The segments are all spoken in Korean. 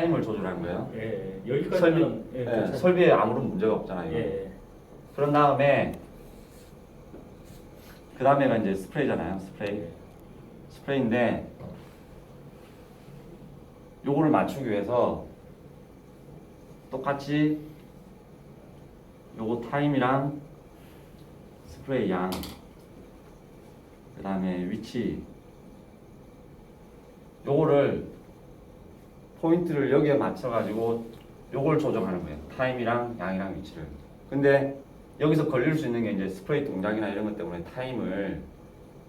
타임을 조절하는 거예요. 예, 여기까지는 예, 괜찮아요. 설비에 아무런 문제가 없잖아요. 예, 그런 다음에 그 다음에가 이제 스프레이잖아요. 스프레이인데 요거를 맞추기 위해서 똑같이 요거 타임이랑 스프레이 양, 그 다음에 위치, 요거를 포인트를 여기에 맞춰가지고 요걸 조정하는 거예요. 타임이랑 양이랑 위치를. 근데 여기서 걸릴 수 있는 게 이제 스프레이 동작이나 이런 것 때문에 타임을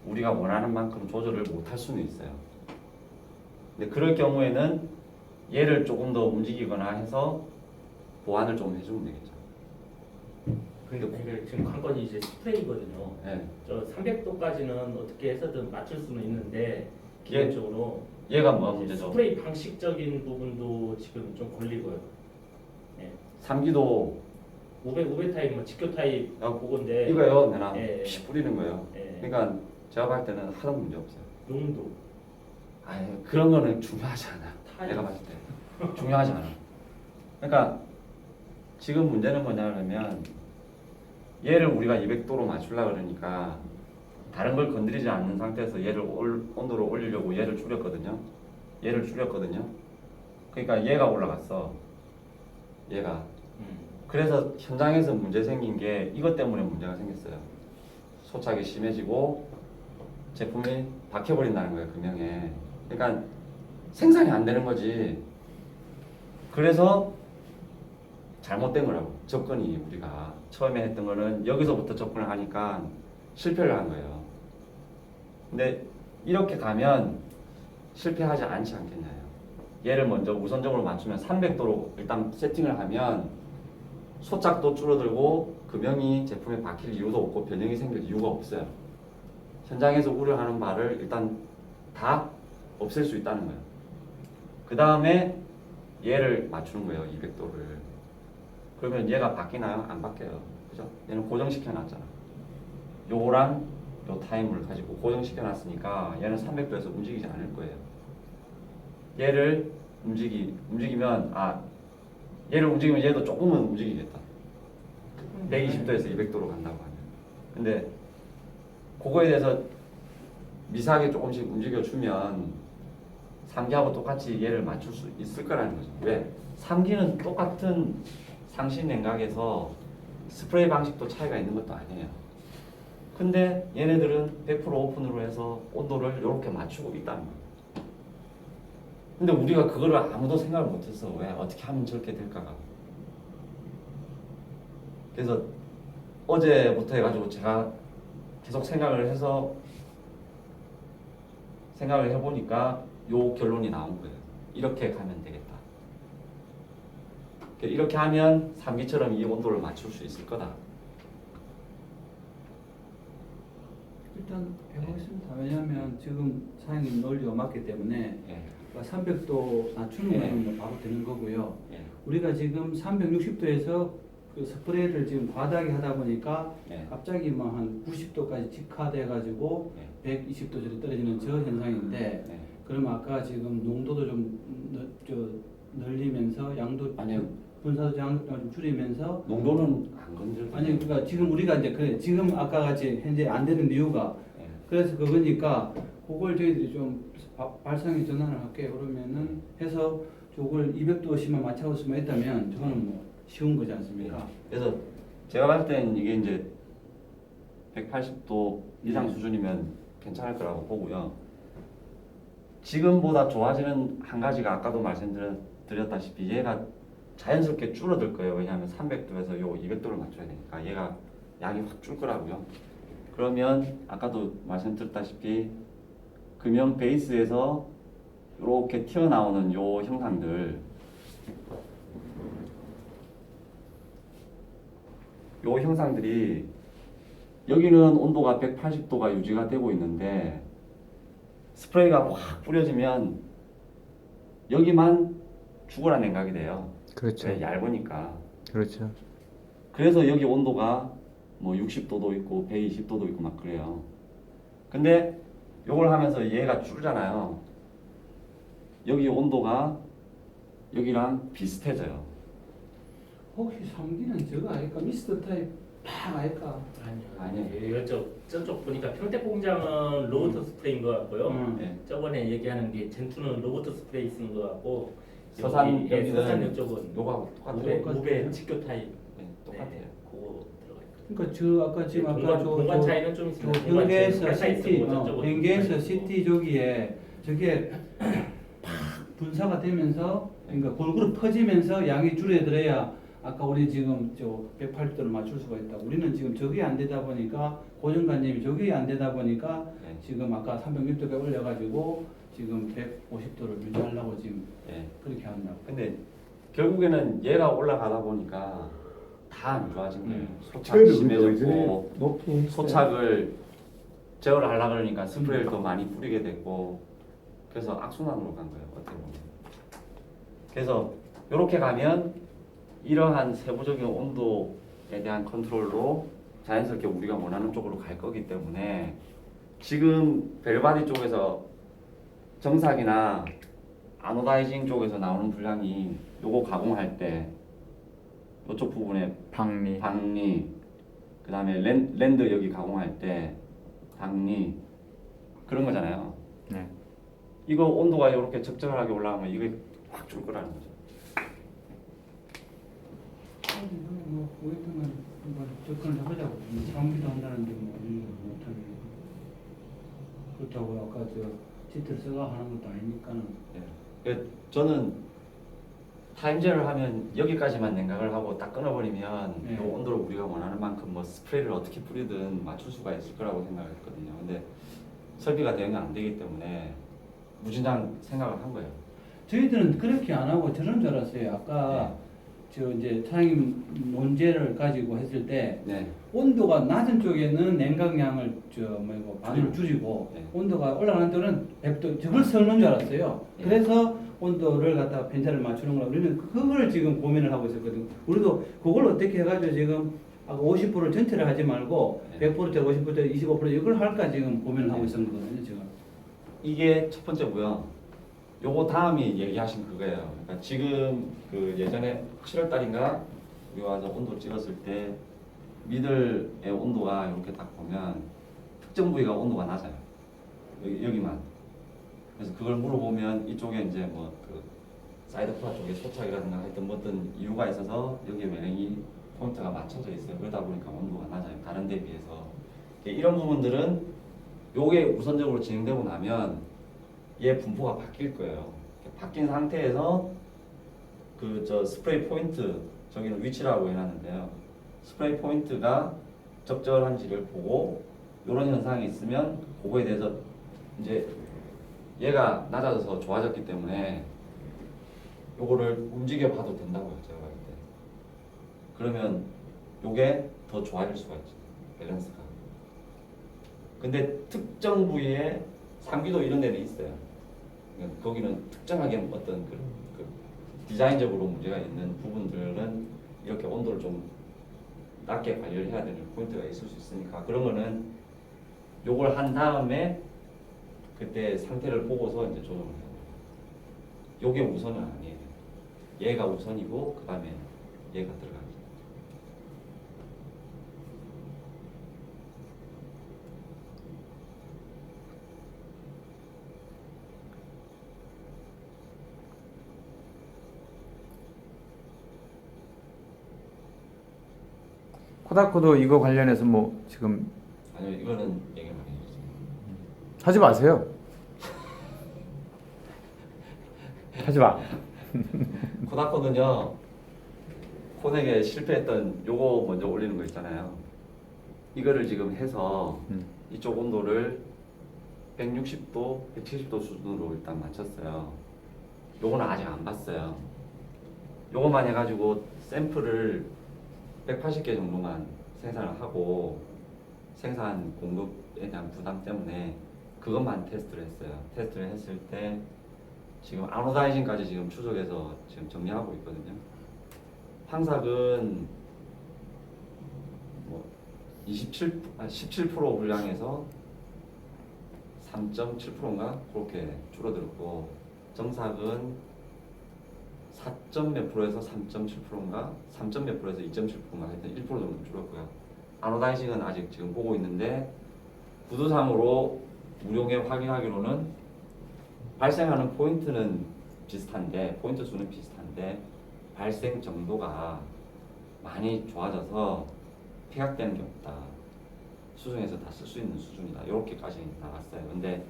우리가 원하는 만큼 조절을 못 할 수는 있어요. 근데 그럴 경우에는 얘를 조금 더 움직이거나 해서 보완을 좀 해주면 되겠죠. 그러니까 지금 관건이 이제 스프레이거든요. 네. 저 300도까지는 어떻게 해서든 맞출 수는 있는데 기본적으로 얘가 뭐가 이제 문제죠? 스프레이 방식적인 부분도 지금 좀 걸리고요. 예. 3기도 500 타입, 뭐 직교 타입 그건데 이거요. 내가 예. 피 뿌리는 거예요. 예. 그러니까 제가 봤을 때는 하나도 문제 없어요. 용도 아니 그런 거는 중요하지 않아. 타입. 내가 봤을 때 중요하지 않아. 그러니까 지금 문제는 뭐냐면 얘를 우리가 200도로 맞추려고 그러니까 다른 걸 건드리지 않는 상태에서 얘를 온도를 올리려고 얘를 줄였거든요. 그러니까 얘가 올라갔어. 얘가. 그래서 현장에서 문제 생긴 게 이것 때문에 문제가 생겼어요. 소착이 심해지고 제품이 박혀버린다는 거예요, 금형에. 그러니까 생산이 안 되는 거지. 그래서 잘못된 거라고. 접근이 우리가 처음에 했던 거는 여기서부터 접근을 하니까 실패를 한 거예요. 근데 이렇게 가면 실패하지 않지 않겠냐요. 얘를 먼저 우선적으로 맞추면 300도로 일단 세팅을 하면 소착도 줄어들고 금형이 제품에 박힐 이유도 없고 변형이 생길 이유가 없어요. 현장에서 우려하는 바를 일단 다 없앨 수 있다는 거예요. 그 다음에 얘를 맞추는 거예요. 200도를. 그러면 얘가 바뀌나요? 안 바뀌어요. 그죠? 얘는 고정시켜 놨잖아. 요거랑 요 타임을 가지고 고정시켜 놨으니까 얘는 300도에서 움직이지 않을 거예요. 얘를 움직이면 얘를 움직이면 얘도 조금은 움직이겠다. 120도에서 200도로 간다고 하면. 근데 그거에 대해서 미세하게 조금씩 움직여주면 3기하고 똑같이 얘를 맞출 수 있을 거라는 거죠. 왜? 3기는 똑같은 상시 냉각에서 스프레이 방식도 차이가 있는 것도 아니에요. 근데 얘네들은 100% 오픈으로 해서 온도를 이렇게 맞추고 있다는 거예요. 근데 우리가 그거를 아무도 생각을 못했어. 왜? 어떻게 하면 저렇게 될까가. 그래서 어제부터 해가지고 제가 계속 생각을 해보니까 요 결론이 나온 거예요. 이렇게 가면 되겠다. 이렇게 하면 3기처럼 이 온도를 맞출 수 있을 거다. 일단 해보겠습니다. 왜냐하면 지금 사장님 논리가 맞기 때문에 예. 300도 낮추는 예. 거는 뭐 바로 되는 거고요. 예. 우리가 지금 360도에서 그 스프레이를 지금 과다하게 하다 보니까 예. 갑자기 뭐 한 90도까지 직화돼 가지고 120도 정도 떨어지는 저 현상인데, 예. 그럼 아까 지금 농도도 좀 늘리면서 양도 아니요. 분사도 좀 줄이면서 농도는 안 건드려. 아니 그러니까 지금 우리가 이제 그래 지금 아까 같이 현재 안 되는 이유가 예. 그래서 그거니까 그걸 저희들이 좀 발상에 전환을 할게요. 그러면은 해서 저걸 200도씩만 맞춰볼 수만 있다면 저거는 뭐 쉬운 거지 않습니까? 그래서 제가 봤을 때는 이게 이제 180도 이상 수준이면 괜찮을 거라고 보고요. 지금보다 좋아지는 한 가지가 아까도 말씀드렸다시피 얘가 자연스럽게 줄어들 거예요. 왜냐하면 300도에서 요 200도를 맞춰야 되니까 얘가 양이 확 줄 거라고요. 그러면 아까도 말씀드렸다시피 금형 베이스에서 이렇게 튀어나오는 요 형상들, 요 형상들이 여기는 온도가 180도가 유지가 되고 있는데 스프레이가 확 뿌려지면 여기만 죽어라 냉각이 돼요. 그렇죠. 왜? 얇으니까. 그렇죠. 그래서 여기 온도가 뭐 60도도 있고 120도도 있고 막 그래요. 근데 요걸 하면서 얘가 줄잖아요. 여기 온도가 여기랑 비슷해져요. 혹시 3기는 저거 아닐까? 미스터 타입 팍 아닐까? 아니요. 저쪽 보니까 평택 공장은 로보트 스프레이인 것 같고요. 네. 저번에 얘기하는 게 젠투는 로보트 스프레이 쓰는 것 같고 서산 여기, 여기는 서산 쪽은 요거하고 똑같아요. 무배 직교 타입. 네, 똑같아요. 네, 그거 들어가 있고. 그러니까 저 아까 지금 아까 공간 차이는 좀 있습니다. 저 현계에서 시티, 저쪽은 현계에서 시티 저기에 저게 팍 분사가 되면서 그러니까 골고루 퍼지면서 양이 줄어들어야 아까 우리 지금 저 180도를 맞출 수가 있다. 우리는 지금 저게 안 되다 보니까 고정관념이 저게 안 되다 보니까 네. 지금 아까 360도에 올려가지고 지금 150도를 유지하려고 지금 예. 그렇게 한다고. 근데 결국에는 얘가 올라가다 보니까 다 안 좋아진 거예요. 소착 최근에 심해졌고 높이 소착을 제어를 하려고 그러니까 스프레이를 더 많이 뿌리게 됐고 그래서 악순환으로 간 거예요. 어떻게 보면. 그래서 이렇게 가면 이러한 세부적인 온도에 대한 컨트롤로 자연스럽게 우리가 원하는 쪽으로 갈 거기 때문에 지금 벨바디 쪽에서 정삭이나 아노다이징 쪽에서 나오는 분량이 요거 가공할 때 이쪽 부분에 방리 그다음에 랜드 여기 가공할 때 당리 그런 거잖아요. 네. 이거 온도가 이렇게 적절하게 올라가면 이게 확 줄 거라는 거죠. 뭐 오랫동안 한번 접근을 해보자고. 장비도 한다는데 뭐 이거 못하는 그렇다고 아까 저 시트를 써가 하는 것도 아니니까는. 예. 저는 타임제를 하면 여기까지만 냉각을 하고 딱 끊어버리면 네. 이 온도를 우리가 원하는 만큼 뭐 스프레이를 어떻게 뿌리든 맞출 수가 있을 거라고 생각했거든요. 근데 설비가 대응이 안 되기 때문에 무진장 생각을 한 거예요. 저희들은 그렇게 안 하고 저런 줄 알았어요. 아까 저 이제 사장님 논제를 가지고 했을 때 네. 온도가 낮은 쪽에는 냉각량을 뭐 반으로 줄이고 네. 온도가 올라가는 데는 100도 저걸 써놓은 줄 알았어요. 네. 그래서 온도를 갖다가 편차를 맞추는 거라 우리는 그걸 지금 고민을 하고 있었거든요. 우리도 그걸 어떻게 해가지고 지금 아까 50% 전체를 하지 말고 네. 100%짜리 50%짜리 25% 이걸 할까 지금 고민을 하고 네. 있었거든요. 지금. 이게 첫 번째고요. 요거 다음이 얘기하신 그거예요. 그러니까 지금 그 예전에 7월 달인가 우리 와서 온도 찍었을 때 미들의 온도가 이렇게 딱 보면 특정 부위가 온도가 낮아요. 여기만. 그래서 그걸 물어보면 이쪽에 이제 뭐 그 사이드 프라 쪽에 소착이라든가 하여튼 뭐 어떤 이유가 있어서 여기에 매력이 포인트가 맞춰져 있어요. 그러다 보니까 온도가 낮아요. 다른 데 비해서. 이런 부분들은 요게 우선적으로 진행되고 나면 얘 분포가 바뀔 거예요. 바뀐 상태에서 그 저 스프레이 포인트 저기는 위치라고 해놨는데요. 스프레이 포인트가 적절한지를 보고 이런 현상이 있으면 그거에 대해서 이제 얘가 낮아져서 좋아졌기 때문에 요거를 움직여 봐도 된다고요. 제가 봤을 때. 그러면 요게 더 좋아질 수가 있죠. 밸런스가. 근데 특정 부위에 상기도 이런 데는 있어요. 그러니까 거기는 특정하게 어떤 그 디자인적으로 문제가 있는 부분들은 이렇게 온도를 좀 낮게 관리를 해야 되는 포인트가 있을 수 있으니까 그런 거는 요걸 한 다음에 그때 상태를 보고서 이제 조정을 해요. 요게 우선은 아니에요. 얘가 우선이고 그 다음에 얘가 들어가죠. 코다코도 이거 관련해서 뭐 지금 아니요 이거는 얘기 많이 해주세요. 하지 마세요. 하지 마. 코다코는요 코넥에 실패했던 요거 먼저 올리는 거 있잖아요. 이거를 지금 해서 이쪽 온도를 160도, 170도 수준으로 일단 맞췄어요. 요거는 아직 안 봤어요. 요거만 해가지고 샘플을 180개 정도만 생산을 하고 생산 공급에 대한 부담 때문에 그것만 테스트를 했어요. 테스트를 했을 때 지금 아노다이징까지 지금 추적해서 지금 정리하고 있거든요. 황삭은 뭐 17% 분량에서 3.7%인가 그렇게 줄어들었고 정삭은 4점 몇 프로에서 3.7%인가 3점 몇 프로에서 2.7%인가 하여튼 1% 정도 줄었고요. 아노다이징은 아직 지금 보고 있는데 구두상으로 무료에 확인하기로는 발생하는 포인트는 비슷한데 포인트 수는 비슷한데 발생 정도가 많이 좋아져서 폐각되는 게 없다. 수중에서 다 쓸 수 있는 수준이다. 이렇게까지 나왔어요. 근데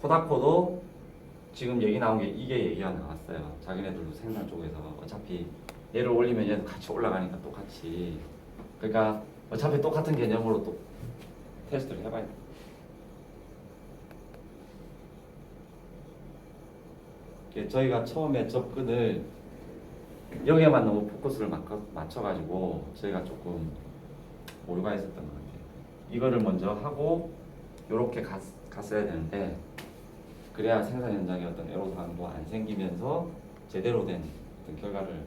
코다코도 지금 얘기 나온 게 이게 얘기가 나왔어요. 자기네들도 생산 쪽에서 어차피 얘를 올리면 얘도 같이 올라가니까 똑같이 그러니까 어차피 똑같은 개념으로 또 테스트를 해봐야 돼. 저희가 처음에 접근을 여기에만 너무 포커스를 맞춰가지고 저희가 조금 오류가 있었던 것 같아요. 이거를 먼저 하고 이렇게 갔어야 되는데 그래야 생산 현장에 어떤 애로사항도 안 생기면서 제대로 된 어떤 결과를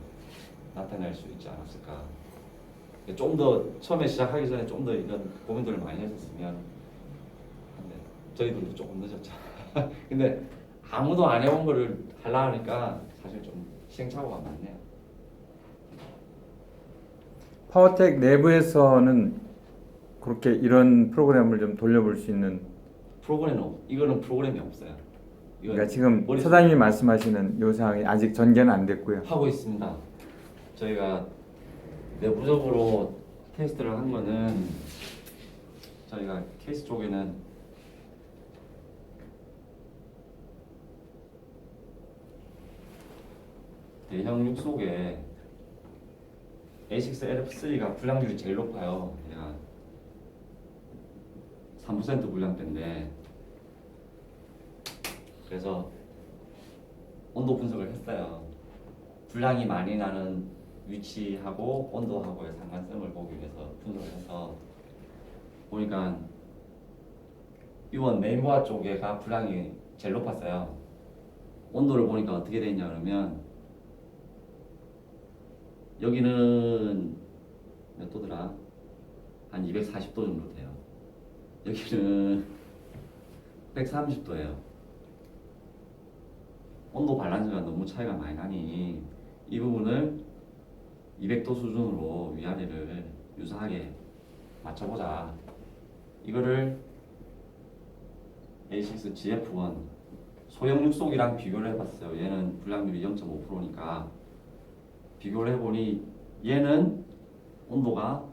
나타낼 수 있지 않았을까. 좀 더 처음에 시작하기 전에 좀 더 이런 고민들을 많이 했었으면 근데 저희들도 조금 늦었죠. 근데 아무도 안 해본 거를 하려 하니까 사실 좀 시행착오가 많네요. 파워텍 내부에서는 그렇게 이런 프로그램을 좀 돌려볼 수 있는 이거는 프로그램이 없어요. 이건 그러니까 지금 머릿속에 소장님이 말씀하시는 요 사항이 아직 전개는 안 됐고요. 하고 있습니다. 저희가 내부적으로 테스트를 한 거는 저희가 케이스 쪽에는 대형 육속에 A6LF3가 불량률이 제일 높아요. 얘가 3% 불량대인데 그래서 온도 분석을 했어요. 불량이 많이 나는 위치하고 온도하고의 상관성을 보기 위해서 분석을 해서 보니까 이원 메인보아 쪽에가 불량이 제일 높았어요. 온도를 보니까 어떻게 되냐 그러면 여기는 몇 도더라? 한 240도 정도 돼요. 여기는 130도예요. 온도 밸런스가 너무 차이가 많이 나니 이 부분을 200도 수준으로 위아래를 유사하게 맞춰보자. 이거를 A6 GF1 소형 육속이랑 비교를 해봤어요. 얘는 불량률이 0.5%니까 비교를 해보니 얘는 온도가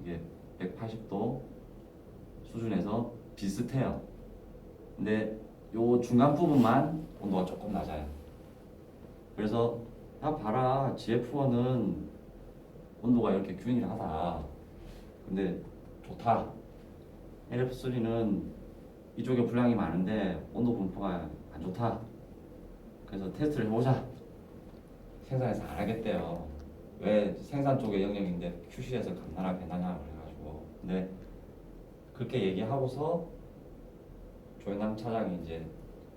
이게 180도 수준에서 비슷해요. 근데 요 중간 부분만 온도가 조금 낮아요. 그래서 봐라 GF1은 온도가 이렇게 균일하다. 근데 좋다. LF3는 이쪽에 불량이 많은데 온도 분포가 안 좋다. 그래서 테스트를 해보자. 생산에서 안 하겠대요. 왜 생산 쪽의 영역인데 QC에서 감나라 배나냐 그래가지고. 근데 그렇게 얘기하고서 조현남 차장이 이제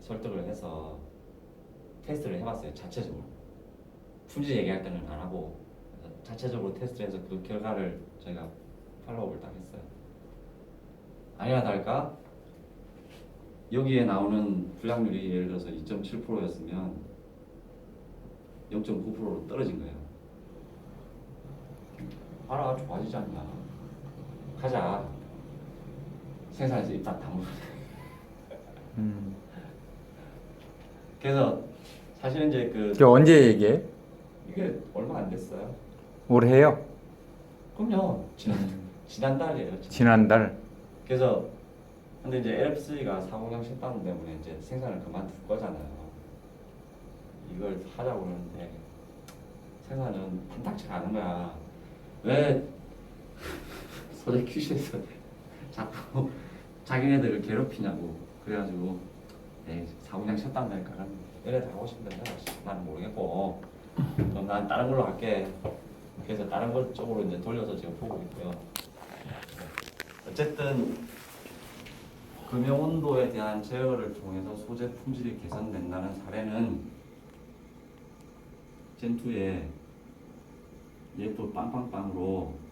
설득을 해서 테스트를 해봤어요. 자체적으로. 품질 얘기할 때는 안 하고 자체적으로 테스트를 해서 그 결과를 저희가 팔로우를 딱 했어요. 아니나 다를까 여기에 나오는 불량률이 예를 들어서 2.7%였으면 0.9%로 떨어진 거예요. 알아, 좋아지지 않냐. 가자. 생산에서 입다 다물어. 그래서 사실은 이제 저 언제 얘기해? 이게 얼마 안 됐어요. 올해요? 그럼요. 지난달이에요. 지난달. 그래서 근데 이제 LF3가 사고장 셧다운 때문에 이제 생산을 그만둘 거잖아요. 이걸 하자고 그러는데 생산은 탐탁치가 않은 거야. 왜 소재 QC에서 자꾸 자기네들을 괴롭히냐고. 그래가지고 사고장 셧다운 되니까 얘네들 하고 싶은데 나는 모르겠고 그럼 난 다른 걸로 할게. 그래서 다른 것 쪽으로 이제 돌려서 지금 보고 있고요. 어쨌든 금형 온도에 대한 제어를 통해서 소재 품질이 개선된다는 사례는 젠2의 예프 빵빵빵으로